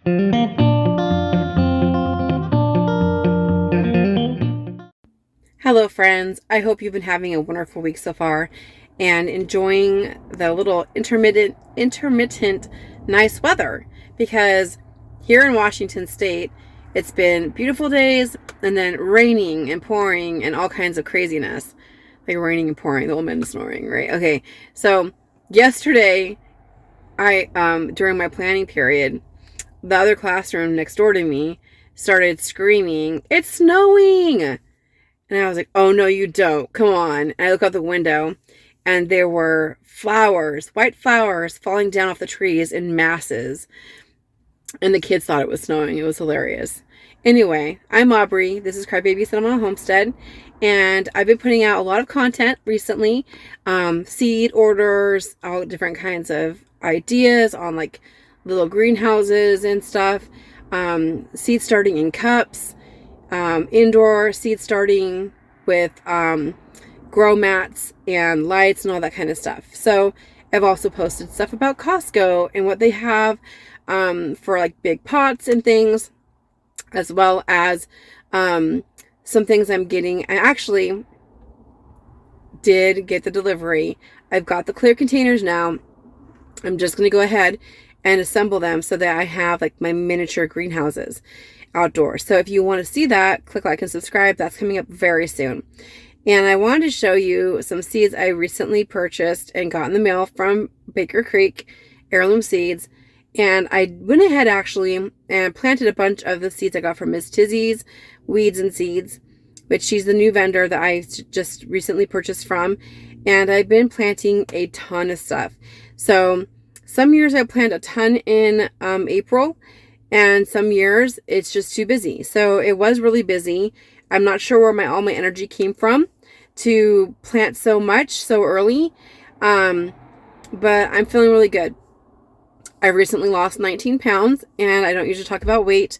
Hello friends, I hope you've been having a wonderful week so far and enjoying the little intermittent nice weather, because here in Washington State it's been beautiful days and then raining and pouring and all kinds of craziness. Like raining and pouring, the old man snoring, right? Okay, so yesterday during my planning period, the other classroom next door to me started screaming, "It's snowing!" And I was like, "Oh, no, you don't. Come on." And I look out the window and there were flowers, white flowers falling down off the trees in masses. And the kids thought it was snowing. It was hilarious. Anyway, I'm Aubrey. This is Crybaby Cinema Homestead. And I've been putting out a lot of content recently. Seed orders, all different kinds of ideas on like little greenhouses and stuff. Seed starting in cups. Indoor seed starting with grow mats and lights and all that kind of stuff. So I've also posted stuff about Costco and what they have for like big pots and things, as well as some things I'm getting. I actually did get the delivery. I've got the clear containers now. I'm just going to go ahead and assemble them so that I have like my miniature greenhouses outdoors. So if you want to see that, click like and subscribe. That's coming up very soon. And I wanted to show you some seeds I recently purchased and got in the mail from Baker Creek Heirloom Seeds. And I went ahead actually and planted a bunch of the seeds I got from Miss Tizzy's Weeds and Seeds, which she's the new vendor that I just recently purchased from. And I've been planting a ton of stuff. So some years I plant a ton in April, and some years it's just too busy. So it was really busy. I'm not sure where all my energy came from to plant so much so early, but I'm feeling really good. I recently lost 19 pounds, and I don't usually talk about weight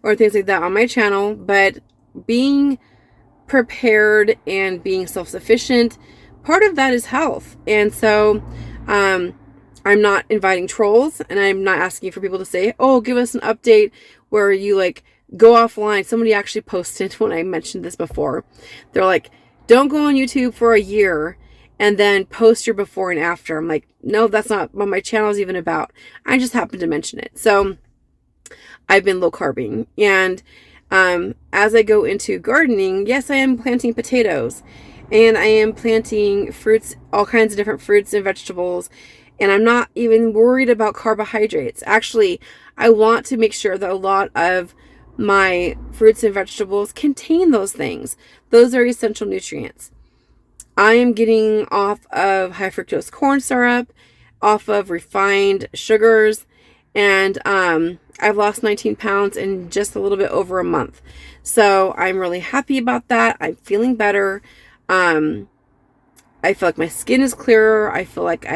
or things like that on my channel, but being prepared and being self-sufficient, part of that is health. And so I'm not inviting trolls, and I'm not asking for people to say, "Oh, give us an update," where you like go offline. Somebody actually posted when I mentioned this before. They're like, "Don't go on YouTube for a year and then post your before and after." I'm like, no, that's not what my channel is even about. I just happened to mention it. So I've been low carbing. And as I go into gardening, yes, I am planting potatoes, and I am planting fruits, all kinds of different fruits and vegetables. And I'm not even worried about carbohydrates. Actually, I want to make sure that a lot of my fruits and vegetables contain those things. Those are essential nutrients. I am getting off of high fructose corn syrup, off of refined sugars, and I've lost 19 pounds in just a little bit over a month. So I'm really happy about that. I'm feeling better. I feel like my skin is clearer. I feel like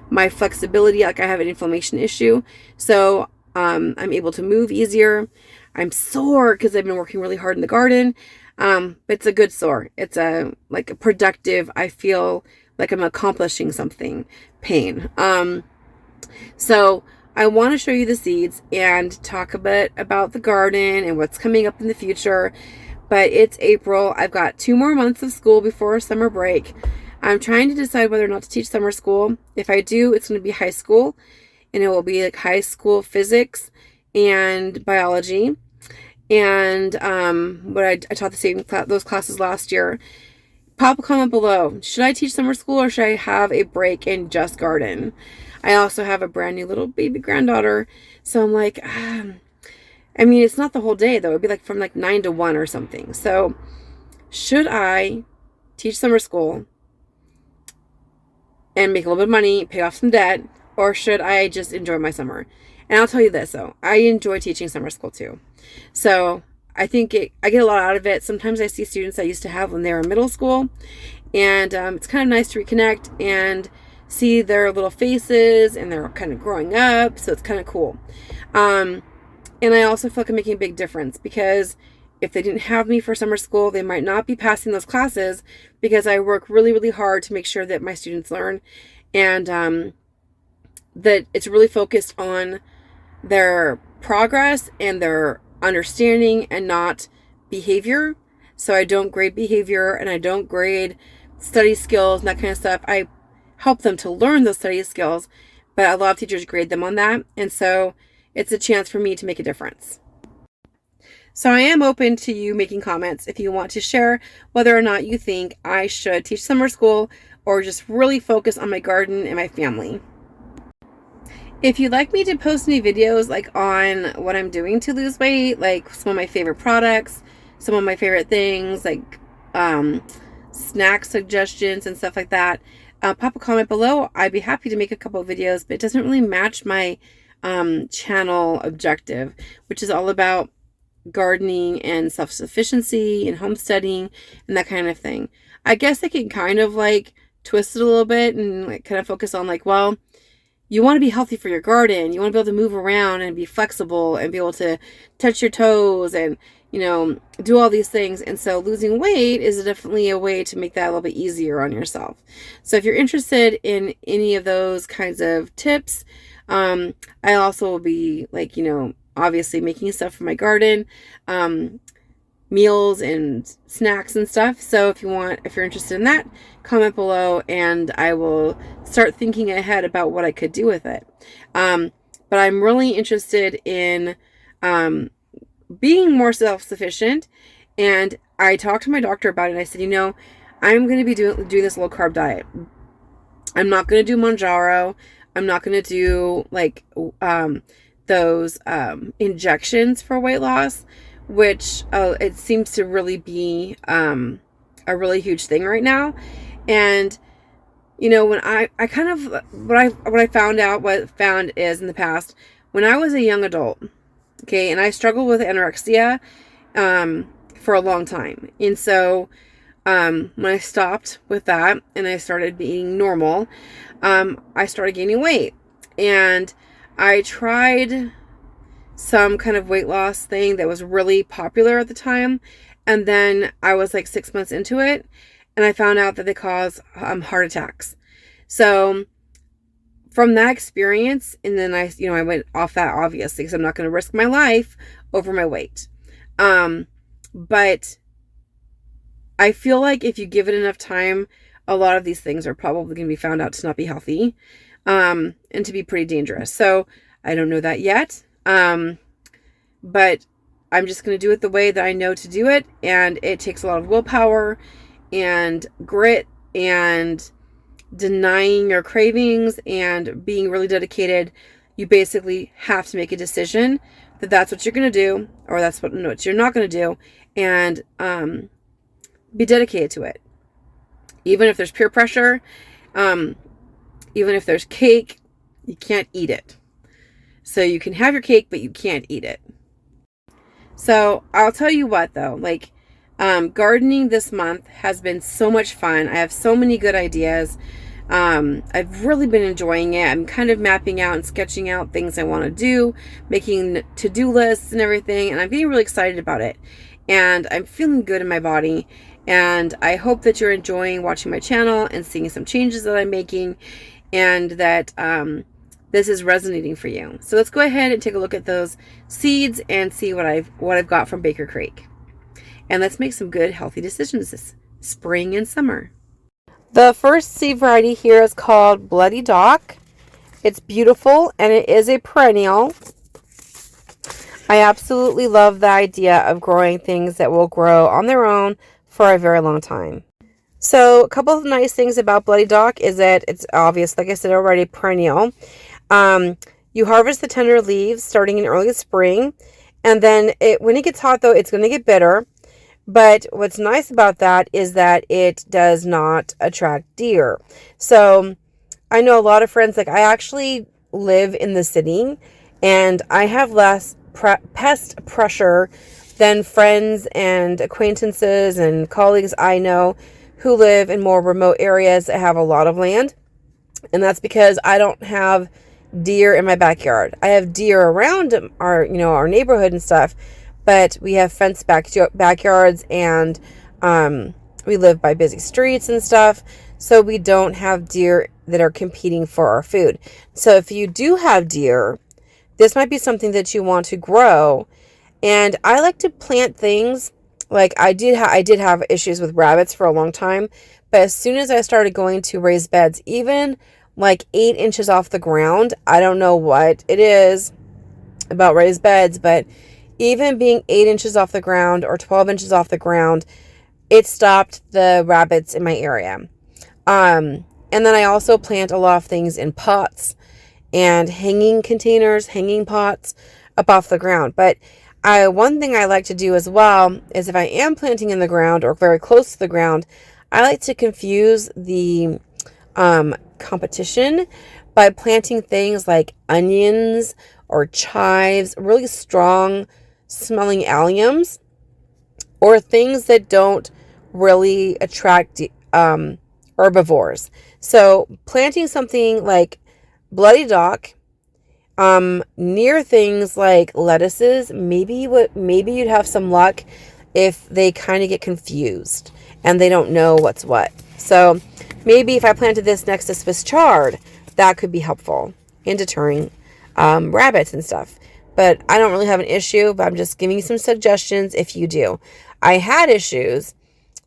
my flexibility, like I have an inflammation issue. So I'm able to move easier. I'm sore because I've been working really hard in the garden. But it's a good sore. It's a productive, I feel like I'm accomplishing something, pain. So I want to show you the seeds and talk a bit about the garden and what's coming up in the future. But it's April. I've got 2 more months of school before summer break. I'm trying to decide whether or not to teach summer school. If I do, it's going to be high school, and it will be like high school physics and biology. And I taught those classes last year. Pop a comment below. Should I teach summer school, or should I have a break and just garden? I also have a brand new little baby granddaughter, so I'm like, I mean, it's not the whole day though. It'd be like from 9 to 1 or something. So should I teach summer school and make a little bit of money, pay off some debt, or should I just enjoy my summer? And I'll tell you this though, I enjoy teaching summer school too. So I think I get a lot out of it. Sometimes I see students I used to have when they were in middle school, and it's kind of nice to reconnect and see their little faces, and they're kind of growing up. So it's kind of cool. And I also feel like I'm making a big difference, because if they didn't have me for summer school, they might not be passing those classes, because I work really, really hard to make sure that my students learn, and that it's really focused on their progress and their understanding and not behavior. So I don't grade behavior and I don't grade study skills and that kind of stuff. I help them to learn those study skills, but a lot of teachers grade them on that. And so it's a chance for me to make a difference. So I am open to you making comments if you want to share whether or not you think I should teach summer school or just really focus on my garden and my family. If you'd like me to post any videos like on what I'm doing to lose weight, like some of my favorite products, some of my favorite things, like snack suggestions and stuff like that, pop a comment below. I'd be happy to make a couple of videos, but it doesn't really match my channel objective, which is all about gardening and self-sufficiency and homesteading and that kind of thing. I guess I can kind of like twist it a little bit and like kind of focus on like, well, you want to be healthy for your garden. You want to be able to move around and be flexible and be able to touch your toes and, you know, do all these things. And so losing weight is definitely a way to make that a little bit easier on yourself. So if you're interested in any of those kinds of tips, I also will be like, you know, obviously making stuff for my garden, meals and snacks and stuff. So if you're interested in that, comment below and I will start thinking ahead about what I could do with it. But I'm really interested in being more self-sufficient. And I talked to my doctor about it and I said, you know, I'm going to be doing this low carb diet. I'm not going to do Manjaro. I'm not going to do like those injections for weight loss, which it seems to really be a really huge thing right now. And you know, when I kind of what I found is in the past, when I was a young adult, okay, and I struggled with anorexia for a long time. And so when I stopped with that and I started being normal, I started gaining weight. And I tried some kind of weight loss thing that was really popular at the time. And then I was like 6 months into it and I found out that they cause heart attacks. So from that experience, and then I went off that obviously because I'm not going to risk my life over my weight. But I feel like if you give it enough time, a lot of these things are probably going to be found out to not be healthy, and to be pretty dangerous. So I don't know that yet. But I'm just going to do it the way that I know to do it. And it takes a lot of willpower and grit and denying your cravings and being really dedicated. You basically have to make a decision that that's what you're going to do, or that's what you're not going to do, and be dedicated to it. Even if there's peer pressure, even if there's cake, you can't eat it. So you can have your cake, but you can't eat it. So I'll tell you what though, like gardening this month has been so much fun. I have so many good ideas. I've really been enjoying it. I'm kind of mapping out and sketching out things I want to do, making to-do lists and everything, and I'm getting really excited about it. And I'm feeling good in my body. And I hope that you're enjoying watching my channel and seeing some changes that I'm making, and that this is resonating for you. So let's go ahead and take a look at those seeds and see what I've got from Baker Creek. And let's make some good healthy decisions this spring and summer. The first seed variety here is called Bloody Dock. It's beautiful and it is a perennial. I absolutely love the idea of growing things that will grow on their own for a very long time. So a couple of nice things about Bloody Dock is that it's obvious, like I said already, perennial. You harvest the tender leaves starting in early spring, and then when it gets hot though, it's going to get bitter. But what's nice about that is that it does not attract deer. So I know a lot of friends, like I actually live in the city and I have less pest pressure than friends and acquaintances and colleagues I know who live in more remote areas that have a lot of land. And that's because I don't have deer in my backyard. I have deer around our neighborhood and stuff, but we have fenced backyards, and we live by busy streets and stuff, so we don't have deer that are competing for our food. So if you do have deer, this might be something that you want to grow. And I like to plant things like I did have issues with rabbits for a long time, but as soon as I started going to raised beds, even like 8 inches off the ground, I don't know what it is about raised beds, but even being 8 inches off the ground or 12 inches off the ground, it stopped the rabbits in my area. And then I also plant a lot of things in pots and hanging containers, hanging pots up off the ground. But one thing I like to do as well is if I am planting in the ground or very close to the ground, I like to confuse the competition by planting things like onions or chives, really strong smelling alliums, or things that don't really attract herbivores. So planting something like bloody dock near things like lettuces, maybe you'd have some luck if they kind of get confused and they don't know what's what. So maybe if I planted this next to Swiss chard, that could be helpful in deterring rabbits and stuff. But I don't really have an issue, but I'm just giving you some suggestions if you do. I had issues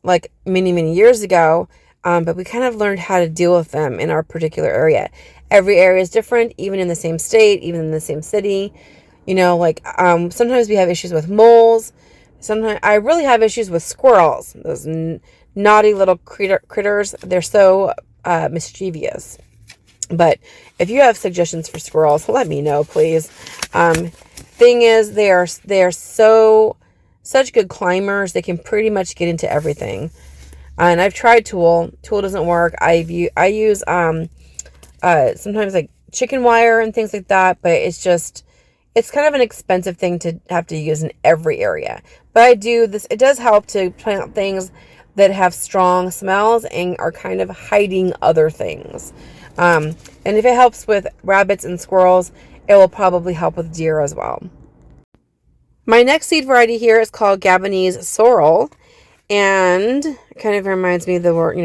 like many, many years ago, but we kind of learned how to deal with them in our particular area. Every area is different, even in the same state, even in the same city. You know, like sometimes we have issues with moles. Sometimes I really have issues with squirrels. Those naughty little critters. They're so mischievous. But if you have suggestions for squirrels, let me know, please. Thing is, they are such good climbers. They can pretty much get into everything. And I've tried Tool. Tool doesn't work. I use sometimes like chicken wire and things like that, but it's kind of an expensive thing to have to use in every area. But I do this. It does help to plant things that have strong smells and are kind of hiding other things. And if it helps with rabbits and squirrels, it will probably help with deer as well. My next seed variety here is called Gabonese Sorrel, and it kind of reminds me of the word,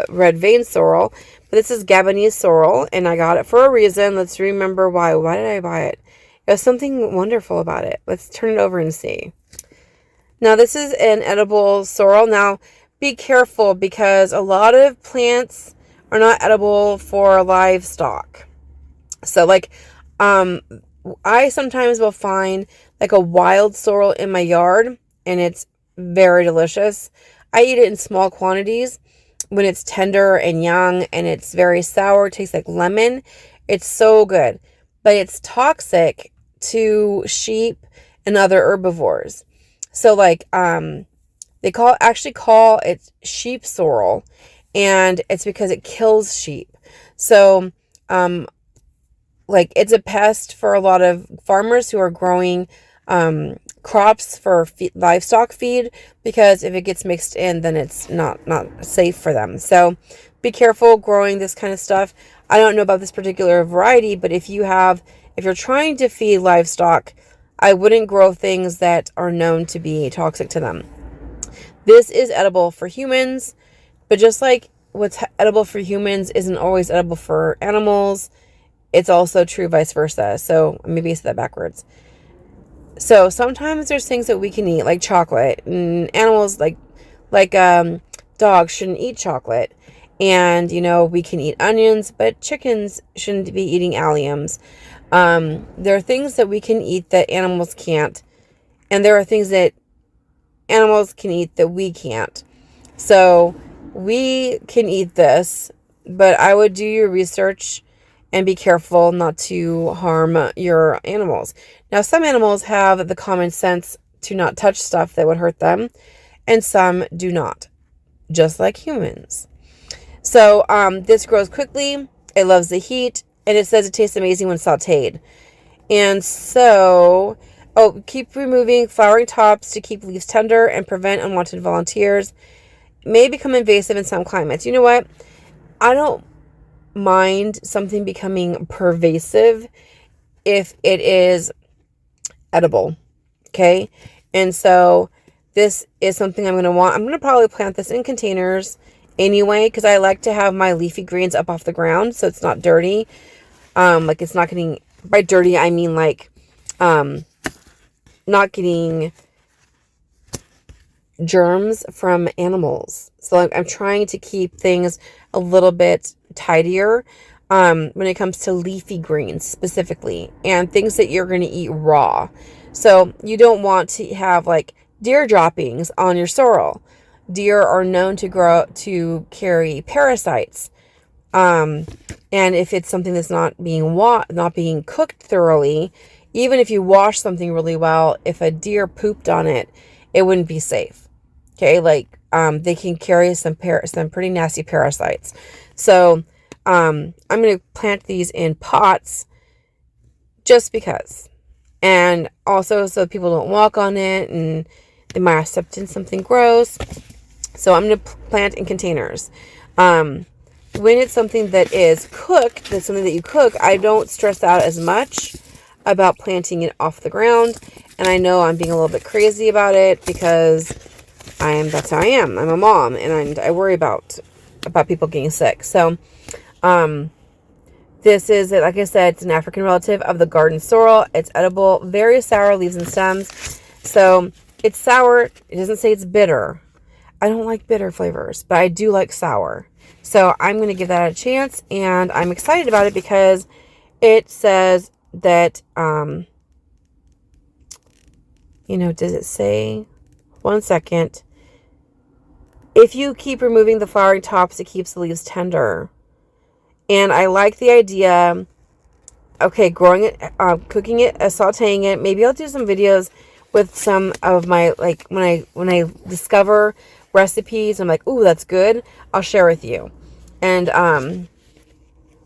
red vein sorrel. But this is Gabonese Sorrel, and I got it for a reason. Let's remember why. Why did I buy it? It was something wonderful about it. Let's turn it over and see. Now, this is an edible sorrel. Now, be careful because a lot of plants are not edible for livestock. So, like, I sometimes will find like a wild sorrel in my yard, and it's very delicious. I eat it in small quantities when it's tender and young, and it's very sour. It tastes like lemon. It's so good, but it's toxic to sheep and other herbivores. So, like, they actually call it sheep sorrel, and it's because it kills sheep. So, like, it's a pest for a lot of farmers who are growing crops for livestock feed, because if it gets mixed in, then it's not safe for them. So be careful growing this kind of stuff. I don't know about this particular variety, but if you're trying to feed livestock, I wouldn't grow things that are known to be toxic to them. This is edible for humans, but just like what's edible for humans isn't always edible for animals, it's also true vice versa. So maybe I said that backwards. So sometimes there's things that we can eat, like chocolate, and animals like dogs shouldn't eat chocolate. And, we can eat onions, but chickens shouldn't be eating alliums. There are things that we can eat that animals can't. And there are things that animals can eat that we can't. So we can eat this, but I would do your research and be careful not to harm your animals. Now, some animals have the common sense to not touch stuff that would hurt them, and some do not, just like humans. So this grows quickly. It loves the heat, and it says it tastes amazing when sauteed. And so, keep removing flowering tops to keep leaves tender and prevent unwanted volunteers. It may become invasive in some climates. You know what? I don't mind something becoming pervasive if it is edible. Okay. And so this is something I'm going to want. I'm going to probably plant this in containers anyway, because I like to have my leafy greens up off the ground so it's not dirty. Like it's not getting By dirty, I mean like not getting germs from animals. So I'm trying to keep things a little bit tidier when it comes to leafy greens specifically, and things that you're going to eat raw. So you don't want to have like deer droppings on your sorrel. Deer are known to carry parasites. And if it's something that's not being cooked thoroughly, even if you wash something really well, if a deer pooped on it, it wouldn't be safe. Okay, like they can carry some pretty nasty parasites. So I'm going to plant these in pots just because, and also so people don't walk on it and they might have stepped in something gross. So I'm going to plant in containers. When it's something that is cooked, that's something that you cook, I don't stress out as much about planting it off the ground. And I know I'm being a little bit crazy about it because that's how I am. I'm a mom, and I worry about people getting sick. So, this is, like I said, it's an African relative of the garden sorrel. It's edible, very sour leaves and stems. So it's sour. It doesn't say it's bitter. I don't like bitter flavors, but I do like sour. So I'm going to give that a chance, and I'm excited about it because it says that, does it say, one second, if you keep removing the flowering tops, it keeps the leaves tender. And I like the idea, okay, growing it, cooking it, sauteing it. Maybe I'll do some videos with some of my, like, when I discover recipes, I'm like, ooh, that's good, I'll share with you. And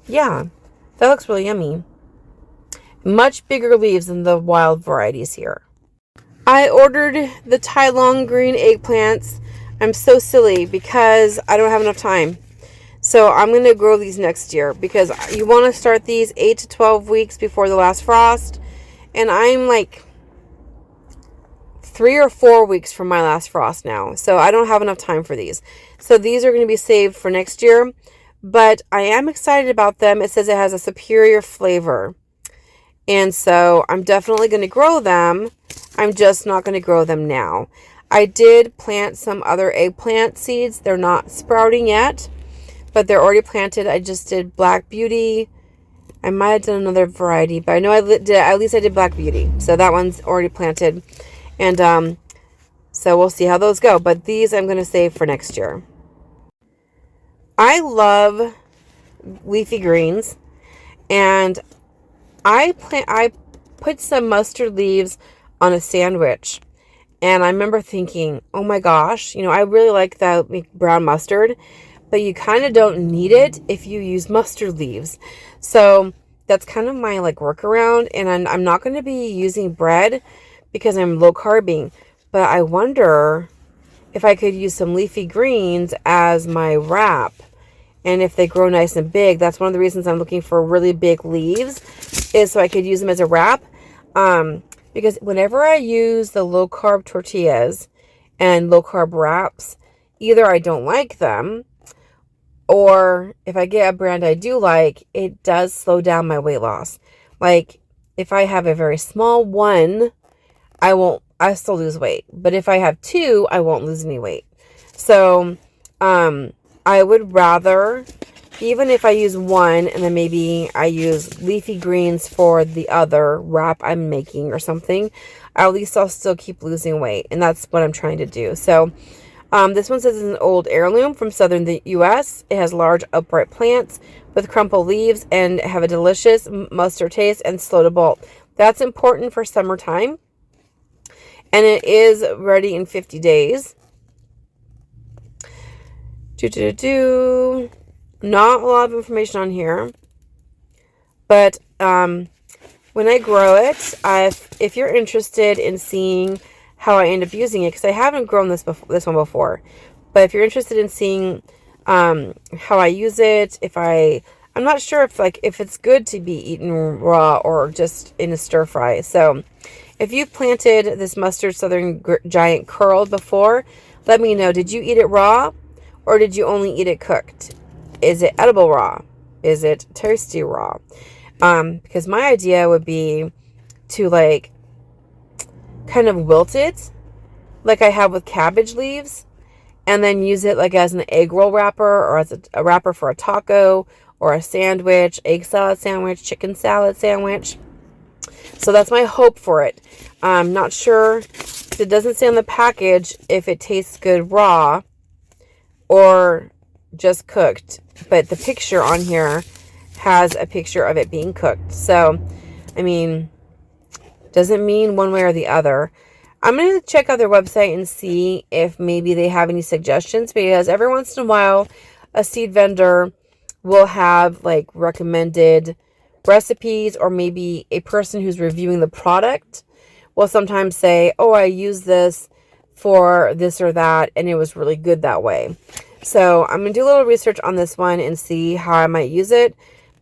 yeah, that looks really yummy. Much bigger leaves than the wild varieties here. I ordered the Tai Long green eggplants. I'm so silly because I don't have enough time. So I'm going to grow these next year because you want to start these 8 to 12 weeks before the last frost. And I'm like 3 or 4 weeks from my last frost now. So I don't have enough time for these. So these are going to be saved for next year. But I am excited about them. It says it has a superior flavor. And so I'm definitely going to grow them. I'm just not going to grow them now. I did plant some other eggplant seeds. They're not sprouting yet, but they're already planted. I just did Black Beauty. I might have done another variety, but I know at least I did Black Beauty. So that one's already planted. And so we'll see how those go. But these I'm going to save for next year. I love leafy greens, and I put some mustard leaves on a sandwich, and I remember thinking, oh my gosh, I really like that brown mustard, but you kind of don't need it if you use mustard leaves. So that's kind of my workaround, and I'm not going to be using bread because I'm low carbing, but I wonder if I could use some leafy greens as my wrap. And if they grow nice and big, that's one of the reasons I'm looking for really big leaves, is so I could use them as a wrap. Because whenever I use the low carb tortillas and low carb wraps, either I don't like them, or if I get a brand I do like, it does slow down my weight loss. Like if I have a very small one, I still lose weight. But if I have two, I won't lose any weight. So, I would rather, even if I use one and then maybe I use leafy greens for the other wrap I'm making or something, at least I'll still keep losing weight. And that's what I'm trying to do. So this one says it's an old heirloom from southern U.S. It has large upright plants with crumpled leaves and have a delicious mustard taste and slow to bolt. That's important for summertime. And it is ready in 50 days. Not a lot of information on here, but when I grow it, if you're interested in seeing how I end up using it, because I haven't grown this one before, but if you're interested in seeing how I use it, I'm not sure if it's good to be eaten raw or just in a stir fry. So if you've planted this mustard southern giant curled before, let me know. Did you eat it raw? Or did you only eat it cooked? Is it edible raw? Is it tasty raw? Because my idea would be to like kind of wilt it like I have with cabbage leaves, and then use it like as an egg roll wrapper, or as a wrapper for a taco or a sandwich, egg salad sandwich, chicken salad sandwich. So that's my hope for it. I'm not sure. It doesn't say on the package if it tastes good raw or just cooked, but the picture on here has a picture of it being cooked. So, I mean, doesn't mean one way or the other. I'm going to check out their website and see if maybe they have any suggestions, because every once in a while a seed vendor will have like recommended recipes, or maybe a person who's reviewing the product will sometimes say, oh, I use this for this or that, and it was really good that way. So I'm going to do a little research on this one and see how I might use it.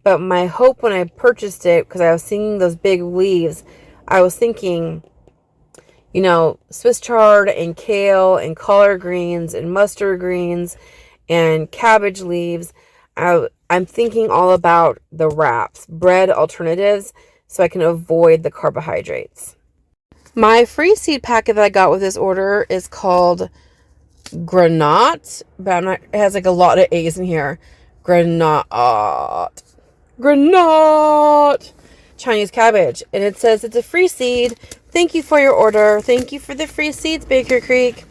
But my hope when I purchased it, because I was seeing those big leaves, I was thinking, you know, Swiss chard and kale and collard greens and mustard greens and cabbage leaves. I'm thinking all about the wraps, bread alternatives, so I can avoid the carbohydrates. My free seed packet that I got with this order is called Granaat, but it has like a lot of A's in here. Granaat. Chinese cabbage. And it says it's a free seed. Thank you for your order. Thank you for the free seeds, Baker Creek.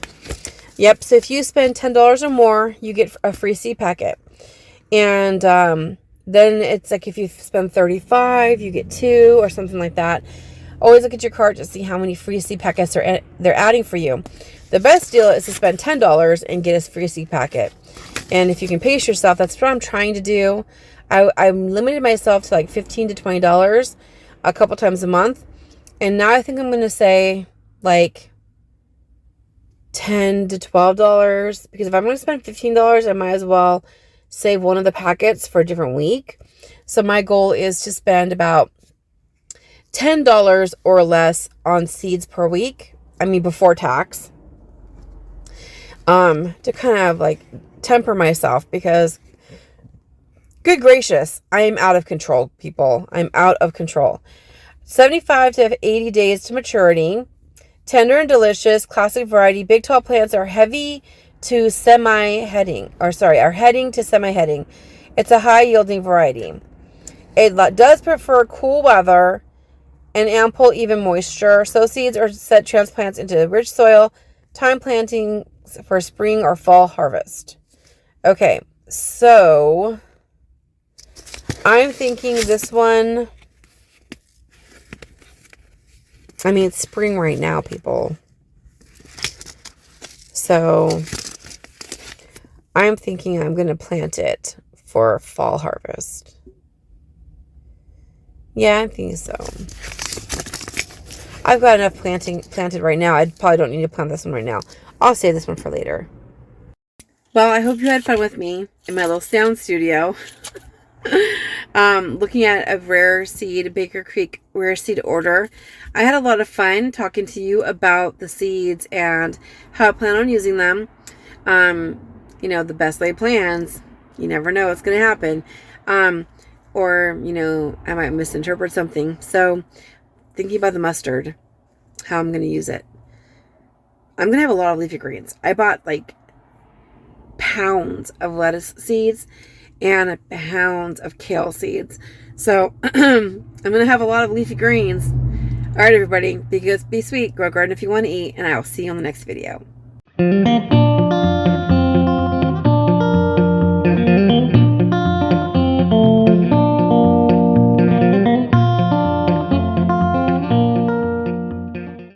Yep, so if you spend $10 or more, you get a free seed packet. And then it's like if you spend $35, you get 2 or something like that. Always look at your cart to see how many free seed packets they're adding for you. The best deal is to spend $10 and get a free seed packet. And if you can pace yourself, that's what I'm trying to do. I'm limited myself to like $15 to $20 a couple times a month. And now I think I'm going to say like $10 to $12, because if I'm going to spend $15, I might as well save one of the packets for a different week. So my goal is to spend about $10 or less on seeds per week. I mean, before tax. To kind of like temper myself, because good gracious, I am out of control, people. I'm out of control. 75 to 80 days to maturity. Tender and delicious, classic variety. Big tall plants are heading to semi-heading. It's a high yielding variety. It does prefer cool weather and ample even moisture. So seeds are set transplants into rich soil. Time planting for spring or fall harvest. Okay, so I'm thinking this one, I mean, it's spring right now, people. So I'm thinking I'm going to plant it for fall harvest. Yeah, I think so. I've got enough planted right now. I probably don't need to plant this one right now. I'll save this one for later. Well, I hope you had fun with me in my little sound studio. Looking at a rare seed, Baker Creek rare seed order. I had a lot of fun talking to you about the seeds and how I plan on using them. You know, the best laid plans. You never know what's going to happen. Or, you know, I might misinterpret something. So, thinking about the mustard, how I'm going to use it. I'm going to have a lot of leafy greens. I bought like pounds of lettuce seeds and pounds of kale seeds. So I'm going to have a lot of leafy greens. All right, everybody, be good, be sweet, grow garden if you want to eat, and I will see you on the next video.